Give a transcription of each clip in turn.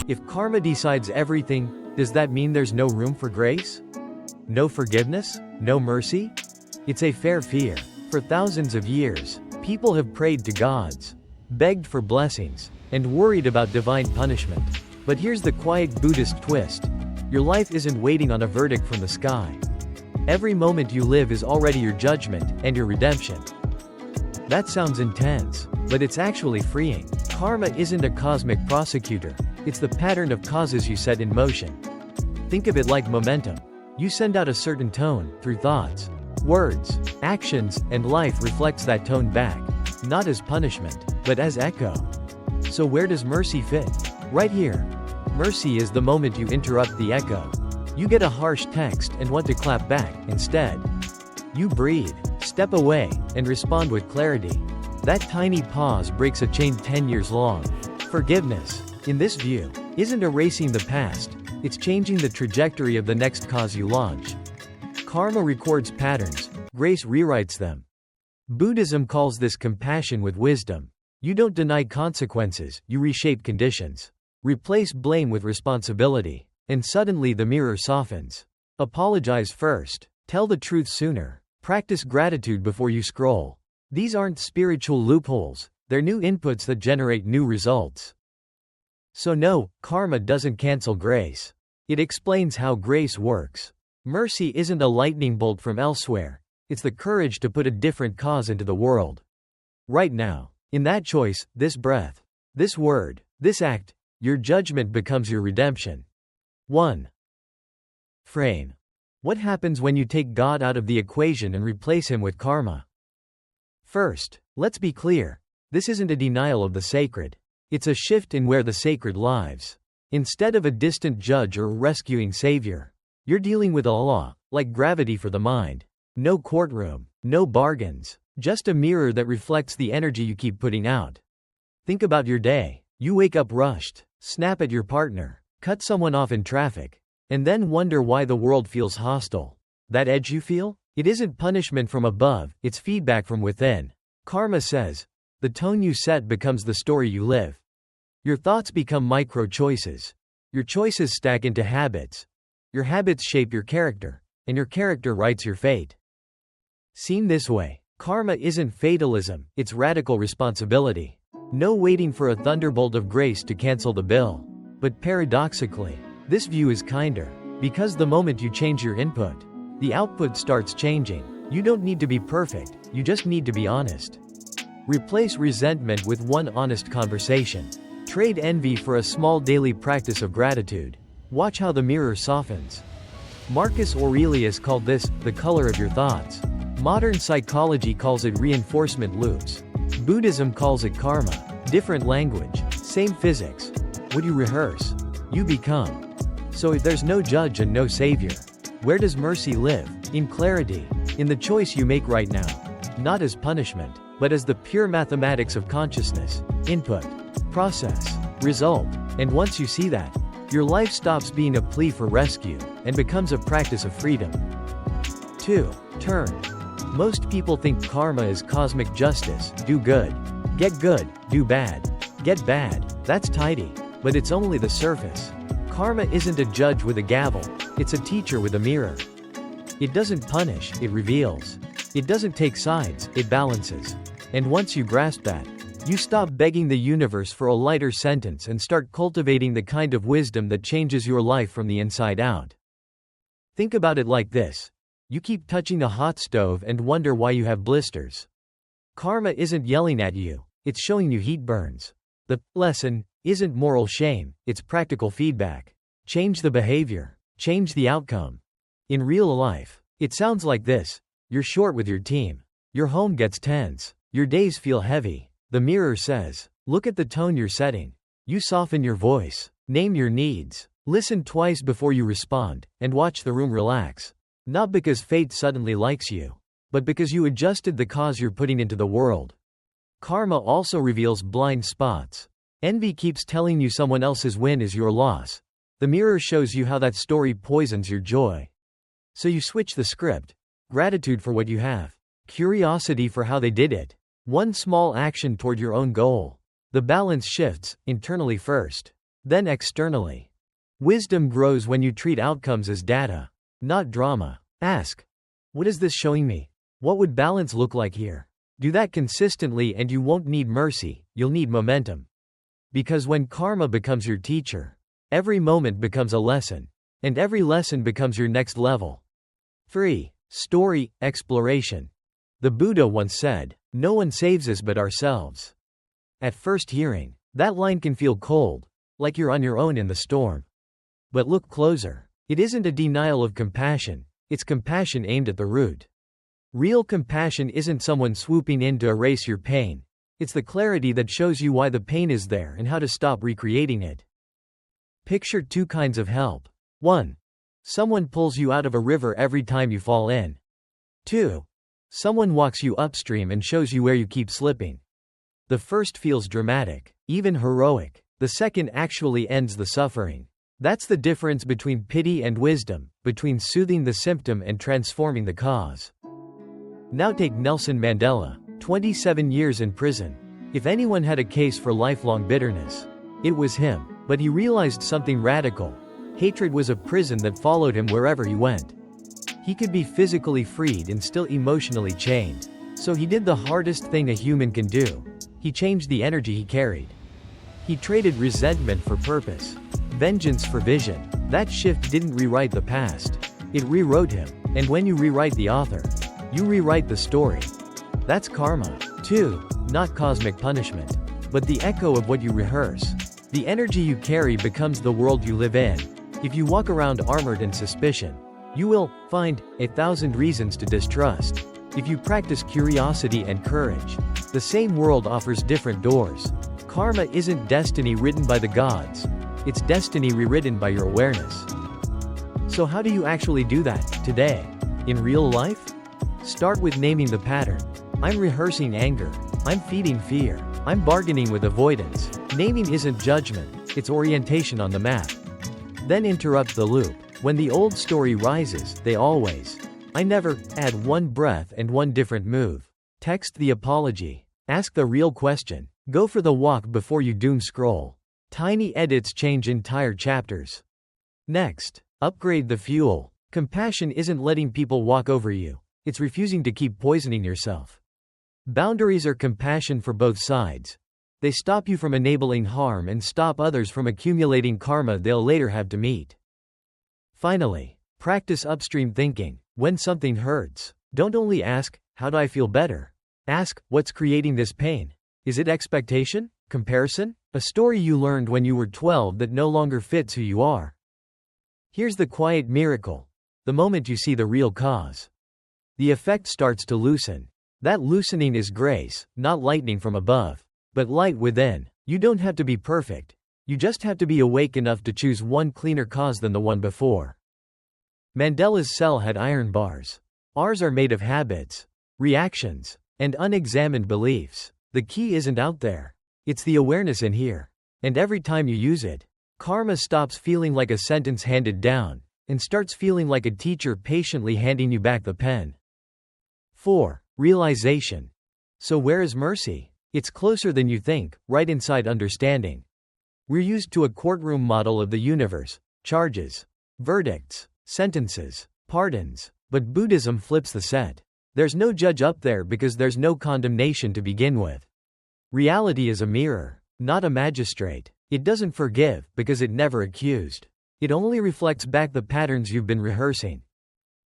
If karma decides everything, does that mean there's no room for grace? No forgiveness? No mercy? It's a fair fear. For thousands of years, people have prayed to gods, begged for blessings, and worried about divine punishment. But here's the quiet Buddhist twist. Your life isn't waiting on a verdict from the sky. Every moment you live is already your judgment and your redemption. That sounds intense, but it's actually freeing. Karma isn't a cosmic prosecutor. It's the pattern of causes you set in motion. Think of it like momentum. You send out a certain tone through thoughts, words, actions, and life reflects that tone back, not as punishment, but as echo. So where does mercy fit? Right here. Mercy is the moment you interrupt the echo. You get a harsh text and want to clap back. Instead, you breathe, step away, and respond with clarity. That tiny pause breaks a chain 10 years long. Forgiveness, in this view, isn't erasing the past, it's changing the trajectory of the next cause you launch. Karma records patterns, grace rewrites them. Buddhism calls this compassion with wisdom. You don't deny consequences, you reshape conditions. Replace blame with responsibility, and suddenly the mirror softens. Apologize first, tell the truth sooner, practice gratitude before you scroll. These aren't spiritual loopholes, they're new inputs that generate new results. So no, karma doesn't cancel grace. It explains how grace works. Mercy isn't a lightning bolt from elsewhere, it's the courage to put a different cause into the world. Right now, in that choice, this breath, this word, this act, your judgment becomes your redemption. 1. Frame. What happens when you take God out of the equation and replace him with karma? First, let's be clear. This isn't a denial of the sacred. It's a shift in where the sacred lives. Instead of a distant judge or rescuing savior, you're dealing with a law, like gravity for the mind. No courtroom, no bargains, just a mirror that reflects the energy you keep putting out. Think about your day. You wake up rushed, snap at your partner, cut someone off in traffic, and then wonder why the world feels hostile. That edge you feel? It isn't punishment from above, it's feedback from within. Karma says, the tone you set becomes the story you live. Your thoughts become micro-choices. Your choices stack into habits. Your habits shape your character, and your character writes your fate. Seen this way, karma isn't fatalism, it's radical responsibility. No waiting for a thunderbolt of grace to cancel the bill. But paradoxically, this view is kinder, because the moment you change your input, the output starts changing. You don't need to be perfect, you just need to be honest. Replace resentment with one honest conversation. Trade envy for a small daily practice of gratitude. Watch how the mirror softens. Marcus Aurelius called this the color of your thoughts. Modern psychology calls it reinforcement loops. Buddhism calls it karma. Different language, same physics. What you rehearse, you become. So if there's no judge and no savior, where does mercy live? In clarity, in the choice you make right now. Not as punishment, but as the pure mathematics of consciousness. Input, process, result. And once you see that, your life stops being a plea for rescue, and becomes a practice of freedom. 2. Turn. Most people think karma is cosmic justice, do good. Get good, do bad. Get bad, that's tidy. But it's only the surface. Karma isn't a judge with a gavel, it's a teacher with a mirror. It doesn't punish, it reveals. It doesn't take sides, it balances. And once you grasp that, you stop begging the universe for a lighter sentence and start cultivating the kind of wisdom that changes your life from the inside out. Think about it like this. You keep touching a hot stove and wonder why you have blisters. Karma isn't yelling at you, it's showing you heat burns. The lesson isn't moral shame, it's practical feedback. Change the behavior, change the outcome. In real life, it sounds like this. You're short with your team. Your home gets tense. Your days feel heavy. The mirror says, look at the tone you're setting. You soften your voice, name your needs, listen twice before you respond, and watch the room relax. Not because fate suddenly likes you, but because you adjusted the cause you're putting into the world. Karma also reveals blind spots. Envy keeps telling you someone else's win is your loss. The mirror shows you how that story poisons your joy. So you switch the script. Gratitude for what you have. Curiosity for how they did it. One small action toward your own goal. The balance shifts, internally first. Then externally. Wisdom grows when you treat outcomes as data, not drama. Ask, what is this showing me? What would balance look like here? Do that consistently and you won't need mercy, you'll need momentum. Because when karma becomes your teacher, every moment becomes a lesson, and every lesson becomes your next level. 3. Story, exploration. The Buddha once said, "No one saves us but ourselves." At first hearing, that line can feel cold, like you're on your own in the storm. But look closer. It isn't a denial of compassion, it's compassion aimed at the root. Real compassion isn't someone swooping in to erase your pain. It's the clarity that shows you why the pain is there and how to stop recreating it. Picture two kinds of help. 1. Someone pulls you out of a river every time you fall in. 2. Someone walks you upstream and shows you where you keep slipping. The first feels dramatic, even heroic. The second actually ends the suffering. That's the difference between pity and wisdom, between soothing the symptom and transforming the cause. Now take Nelson Mandela, 27 years in prison. If anyone had a case for lifelong bitterness, it was him. But he realized something radical. Hatred was a prison that followed him wherever he went. He could be physically freed and still emotionally chained. So he did the hardest thing a human can do. He changed the energy he carried. He traded resentment for purpose, vengeance for vision. That shift didn't rewrite the past. It rewrote him. And when you rewrite the author, you rewrite the story. That's karma. 2. Not cosmic punishment, but the echo of what you rehearse. The energy you carry becomes the world you live in. If you walk around armored in suspicion, you will find 1,000 reasons to distrust. If you practice curiosity and courage, the same world offers different doors. Karma isn't destiny written by the gods. It's destiny rewritten by your awareness. So how do you actually do that, today? In real life? Start with naming the pattern. I'm rehearsing anger. I'm feeding fear. I'm bargaining with avoidance. Naming isn't judgment, it's orientation on the map. Then interrupt the loop. When the old story rises, they always. I never add one breath and one different move. Text the apology. Ask the real question. Go for the walk before you doom scroll. Tiny edits change entire chapters. Next, upgrade the fuel. Compassion isn't letting people walk over you. It's refusing to keep poisoning yourself. Boundaries are compassion for both sides. They stop you from enabling harm and stop others from accumulating karma they'll later have to meet. Finally, practice upstream thinking. When something hurts, don't only ask, how do I feel better? Ask, what's creating this pain? Is it expectation? Comparison? A story you learned when you were 12 that no longer fits who you are? Here's the quiet miracle. The moment you see the real cause, the effect starts to loosen. That loosening is grace, not lightning from above, but light within. You don't have to be perfect. You just have to be awake enough to choose one cleaner cause than the one before. Mandela's cell had iron bars. Ours are made of habits, reactions, and unexamined beliefs. The key isn't out there. It's the awareness in here. And every time you use it, karma stops feeling like a sentence handed down, and starts feeling like a teacher patiently handing you back the pen. 4. Realization. So where is mercy? It's closer than you think, right inside understanding. We're used to a courtroom model of the universe: charges, verdicts, sentences, pardons. But Buddhism flips the set. There's no judge up there because there's no condemnation to begin with. Reality is a mirror, not a magistrate. It doesn't forgive because it never accused. It only reflects back the patterns you've been rehearsing.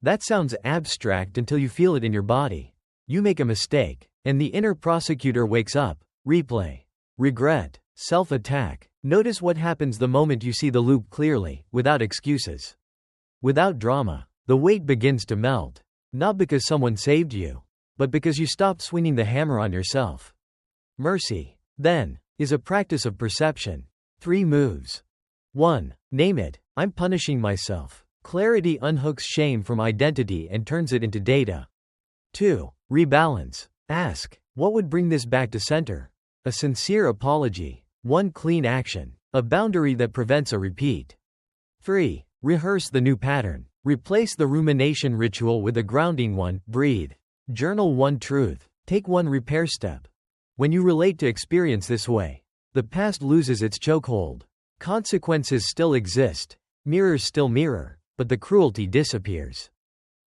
That sounds abstract until you feel it in your body. You make a mistake, and the inner prosecutor wakes up. Replay. Regret. Self-attack. Notice what happens the moment you see the loop clearly, without excuses. Without drama. The weight begins to melt. Not because someone saved you, but because you stopped swinging the hammer on yourself. Mercy, then, is a practice of perception. 3 moves. 1. Name it. I'm punishing myself. Clarity unhooks shame from identity and turns it into data. 2. Rebalance. Ask, what would bring this back to center? A sincere apology. One clean action. A boundary that prevents a repeat. 3. Rehearse the new pattern. Replace the rumination ritual with a grounding one. Breathe. Journal one truth. Take one repair step. When you relate to experience this way, the past loses its chokehold. Consequences still exist, mirrors still mirror, but the cruelty disappears.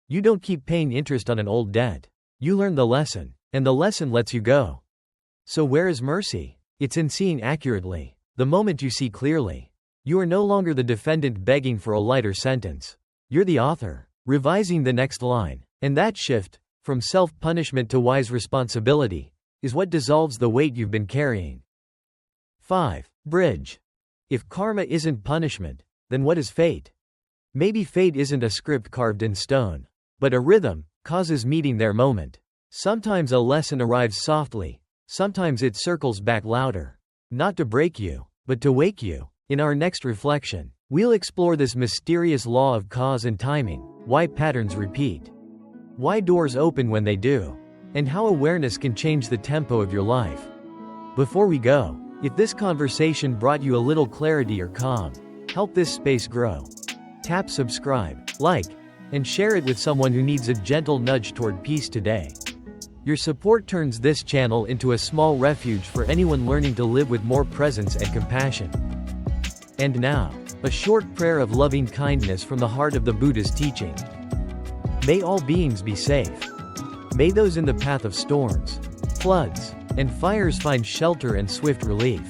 You don't keep paying interest on an old debt. You learn the lesson, and the lesson lets you go. So where is mercy? It's in seeing accurately. The moment you see clearly, you are no longer the defendant begging for a lighter sentence. You're the author, revising the next line. And that shift, from self-punishment to wise responsibility, is what dissolves the weight you've been carrying. 5. Bridge. If karma isn't punishment, then what is fate? Maybe fate isn't a script carved in stone, but a rhythm, causes meeting their moment. Sometimes a lesson arrives softly, sometimes it circles back louder. Not to break you, but to wake you. In our next reflection, we'll explore this mysterious law of cause and timing, why patterns repeat, why doors open when they do, and how awareness can change the tempo of your life. Before we go, if this conversation brought you a little clarity or calm, help this space grow. Tap subscribe, like, and share it with someone who needs a gentle nudge toward peace today. Your support turns this channel into a small refuge for anyone learning to live with more presence and compassion. And now, a short prayer of loving kindness from the heart of the Buddha's teaching. May all beings be safe. May those in the path of storms, floods, and fires find shelter and swift relief.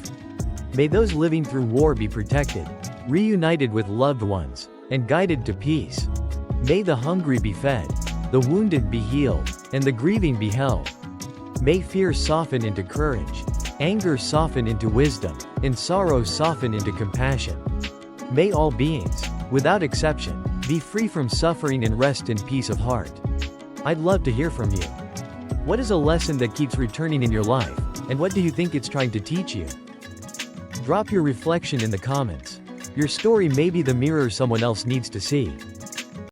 May those living through war be protected, reunited with loved ones, and guided to peace. May the hungry be fed, the wounded be healed, and the grieving be held. May fear soften into courage, anger soften into wisdom, and sorrow soften into compassion. May all beings, without exception, be free from suffering and rest in peace of heart. I'd love to hear from you. What is a lesson that keeps returning in your life, and what do you think it's trying to teach you? Drop your reflection in the comments. Your story may be the mirror someone else needs to see.